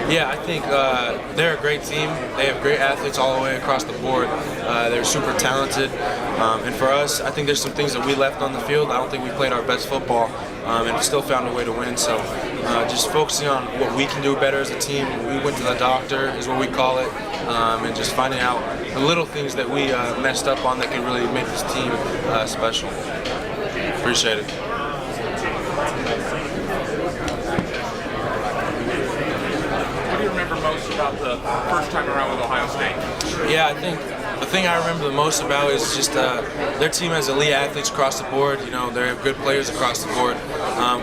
Yeah, I think they're a great team. They have great athletes all the way across the board. They're super talented. And for us, I think there's some things that we left on the field. I don't think we played our best football and still found a way to win. So just focusing on what we can do better as a team. We went to the doctor, is what we call it, and just finding out the little things that we messed up on that can really make this team special. Appreciate it. What do you remember most about the first time around with Ohio State? Yeah, I think the thing I remember the most about is just their team has elite athletes across the board. You know, they have good players across the board.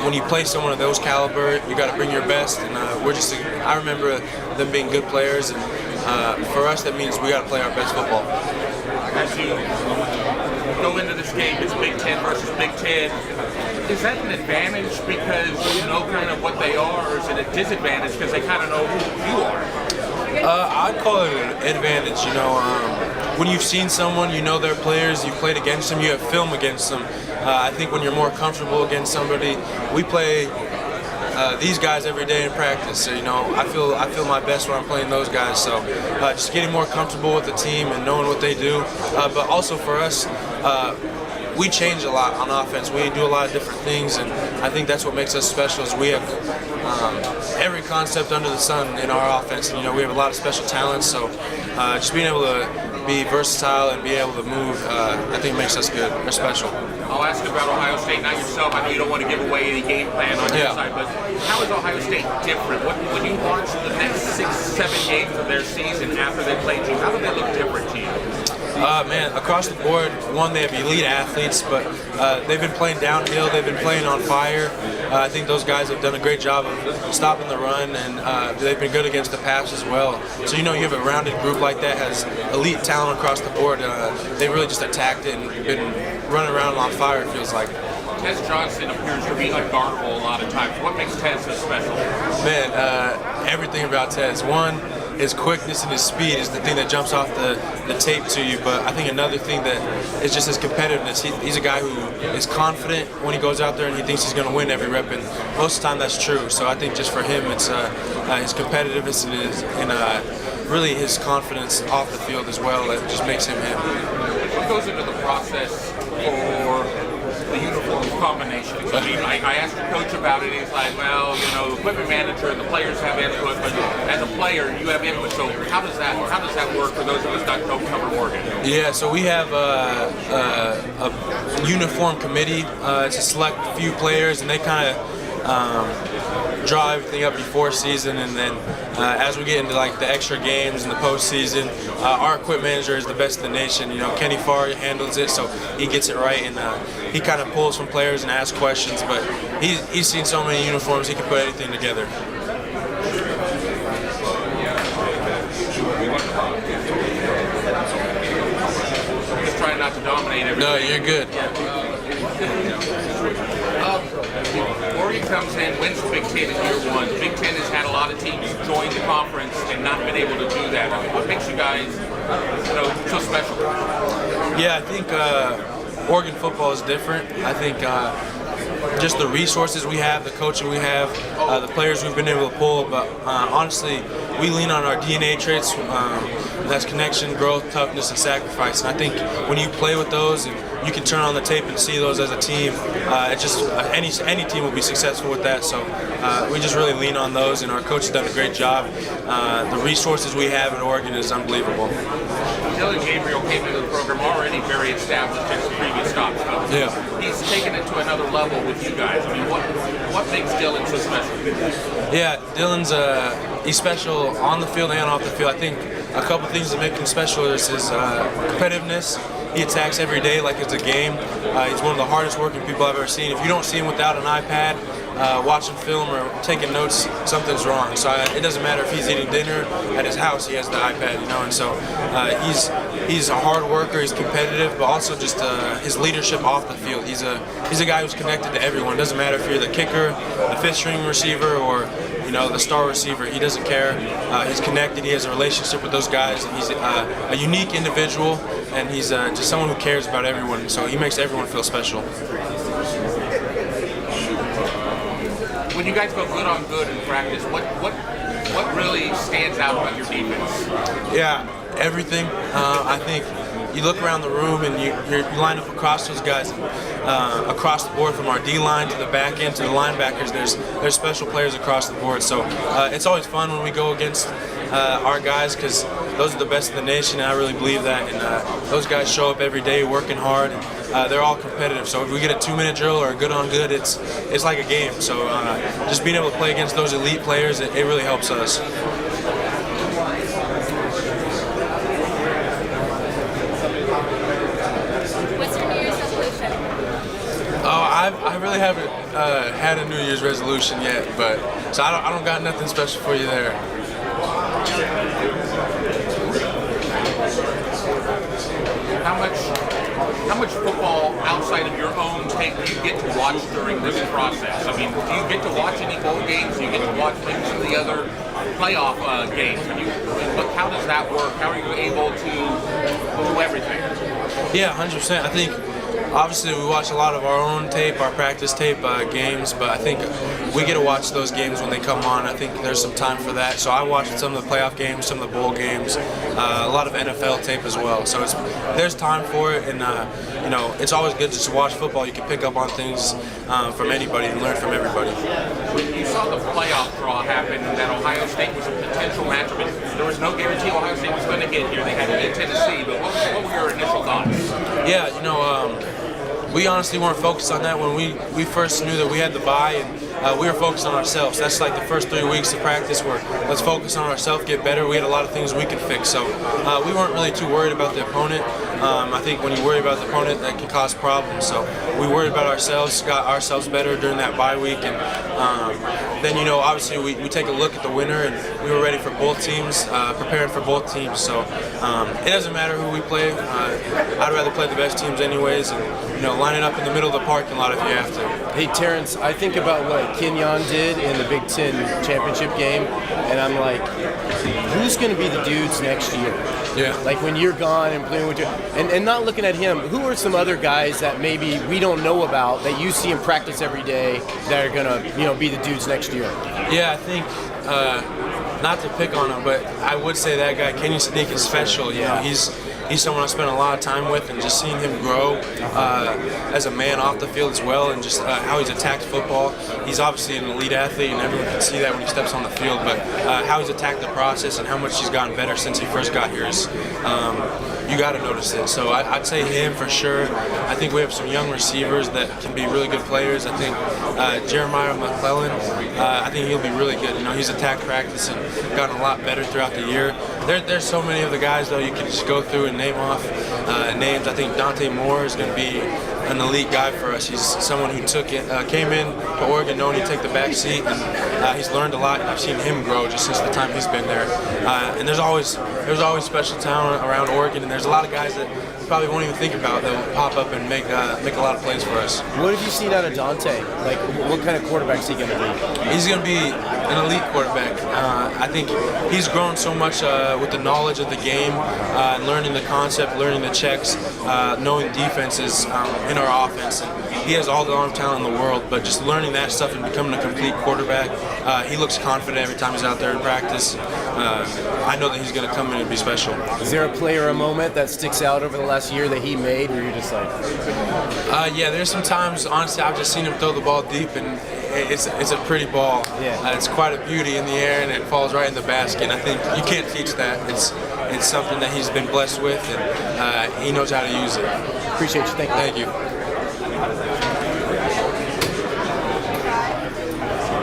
When you play someone of those caliber, you got to bring your best. And I remember them being good players, and for us, that means we got to play our best football. As you go into this game, it's Big Ten versus Big Ten. Is that an advantage because you know kind of what they are, or is it a disadvantage because they kind of know who you are? I'd call it an advantage. You know, when you've seen someone, you know their players, you played against them, you have film against them. I think when you're more comfortable against somebody, we play these guys every day in practice. So, you know, I feel my best when I'm playing those guys. So just getting more comfortable with the team and knowing what they do. But also for us, we change a lot on offense. We do a lot of different things, and I think that's what makes us special. Is we have every concept under the sun in our offense, and you know we have a lot of special talents. So just being able to be versatile and be able to move, I think makes us good or special. I'll ask about Ohio State, not yourself. I know you don't want to give away any game plan on your side, but how is Ohio State different? When you watch the next 6-7 games of their season after they played you, how do they look different to you? Man, across the board, one, they have elite athletes, but they've been playing downhill, they've been playing on fire. I think those guys have done a great job of stopping the run, and they've been good against the pass as well. So, you know, you have a rounded group like that, has elite talent across the board. They really just attacked it and been running around on fire, it feels like. Tez Johnson appears to be unguardable a lot of times. What makes Tez so special? Man, everything about Tez. One, his quickness and his speed is the thing that jumps off the tape to you, but I think another thing that is just his competitiveness. He's a guy who is confident when he goes out there and he thinks he's going to win every rep, and most of the time that's true. So I think just for him, it's his competitiveness and really his confidence off the field as well that just makes him him. What goes into the process for the uniform combinations? I mean, I asked your coach about it, and he's like, well, you know, the equipment manager and the players have input, but as a player, you have input. So how does that work for those of us that don't cover Oregon? Yeah, so we have a uniform committee. It's a select few players, and they kind of draw everything up before season, and then as we get into like the extra games and the postseason, our equipment manager is the best in the nation. You know, Kenny Farr handles it, so he gets it right, and he kind of pulls from players and asks questions. But he's seen so many uniforms, he can put anything together. Just trying not to dominate everything. No, you're good. Oregon comes in, wins the Big Ten in year one. Big Ten has had a lot of teams join the conference and not been able to do that. What makes you guys, you know, so special? Yeah, I think Oregon football is different. I think just the resources we have, the coaching we have, the players we've been able to pull. But honestly, we lean on our DNA traits. That's connection, growth, toughness, and sacrifice. And I think when you play with those, and you can turn on the tape and see those as a team, it's just any team will be successful with that. So we just really lean on those, and our coach has done a great job. The resources we have in Oregon is unbelievable. Dylan Gabriel came into the program already very established in his previous stops. Yeah. He's taken it to another level with you guys. I mean, what makes Dylan so special? Yeah, Dylan's he's special on the field and off the field. I think a couple things that make him special is his competitiveness. He attacks every day like it's a game. He's one of the hardest working people I've ever seen. If you don't see him without an iPad, watching film or taking notes, something's wrong. So it doesn't matter if he's eating dinner at his house, he has the iPad, you know. And so he's a hard worker, he's competitive, but also just his leadership off the field. He's a guy who's connected to everyone. Doesn't matter if you're the kicker, the fifth string receiver, or you know, the star receiver. He doesn't care. He's connected. He has a relationship with those guys. And he's a unique individual, and he's just someone who cares about everyone. So he makes everyone feel special. when you guys go good on good in practice, what really stands out about your defense? Yeah, everything. I think you look around the room and you line up across those guys, across the board from our D line to the back end to the linebackers. There's special players across the board. So it's always fun when we go against our guys because those are the best in the nation, and I really believe that. And those guys show up every day working hard, and they're all competitive. So if we get a 2-minute drill or a good on good, it's like a game. So just being able to play against those elite players, it really helps us. What's your New Year's resolution? Oh, I really haven't had a New Year's resolution yet, but so I don't got nothing special for you there. How much football outside of your own tape do you get to watch during this process? I mean, do you get to watch any bowl games? Do you get to watch maybe some of the other playoff games? How does that work? How are you able to do everything? Yeah, 100%. I think obviously we watch a lot of our own tape, our practice tape games, but I think we get to watch those games when they come on. I think there's some time for that. So I watched some of the playoff games, some of the bowl games, a lot of NFL tape as well. So there's time for it, and it's always good just to watch football. You can pick up on things from anybody and learn from everybody. When you saw the playoff draw happen, and that Ohio State was a potential matchup, and there was no guarantee Ohio State was going to get here. They had to beat Tennessee, but what were your initial thoughts? Yeah, we honestly weren't focused on that when we first knew that we had the bye, and we were focused on ourselves. That's like the first 3 weeks of practice where let's focus on ourselves, get better. We had a lot of things we could fix, so we weren't really too worried about the opponent. I think when you worry about the opponent, that can cause problems. So we worried about ourselves, got ourselves better during that bye week, and then obviously we take a look at the winner, and we were ready for both teams, preparing for both teams. So it doesn't matter who we play. I'd rather play the best teams anyways, and lining up in the middle of the parking lot if you have to. Hey Terrance, I think about what Kenyon did in the Big Ten championship game, and I'm like, who's going to be the dudes next year? Yeah. Like when you're gone and playing with you, and not looking at him, who are some other guys that maybe we don't know about that you see in practice every day that are going to be the dudes next year? Yeah, I think not to pick on him, but I would say that guy Kenyon Sadiq is special. He's someone I spent a lot of time with, and just seeing him grow as a man off the field as well, and just how he's attacked football. He's obviously an elite athlete, and everyone can see that when he steps on the field, but how he's attacked the process and how much he's gotten better since he first got here is you got to notice it. So I'd say him for sure. I think we have some young receivers that can be really good players. I think Jeremiah McClellan, I think he'll be really good. He's attacked practice and gotten a lot better throughout the year. There's so many of the guys, though, you can just go through and name off names. I think Dante Moore is going to be an elite guy for us. He's someone who came in to Oregon knowing he'd take the back seat, and he's learned a lot. I've seen him grow just since the time he's been there. And there's always special talent around Oregon, and there's a lot of guys that you probably won't even think about that will pop up and make a lot of plays for us. What have you seen out of Dante? Like, what kind of quarterback is he going to be? He's going to be an elite quarterback. I think he's grown so much with the knowledge of the game, and learning the concept, learning the checks, knowing defenses in our offense. And he has all the arm talent in the world, but just learning that stuff and becoming a complete quarterback, he looks confident every time he's out there in practice. I know that he's going to come in and be special. Is there a play or a moment that sticks out over the last year that he made where you're just like... Yeah, there's some times, honestly, I've just seen him throw the ball deep, and it's a pretty ball. Yeah. It's quite a beauty in the air, and it falls right in the basket. And I think you can't teach that. It's something that he's been blessed with, and he knows how to use it. Appreciate you. Thank you. Thank you.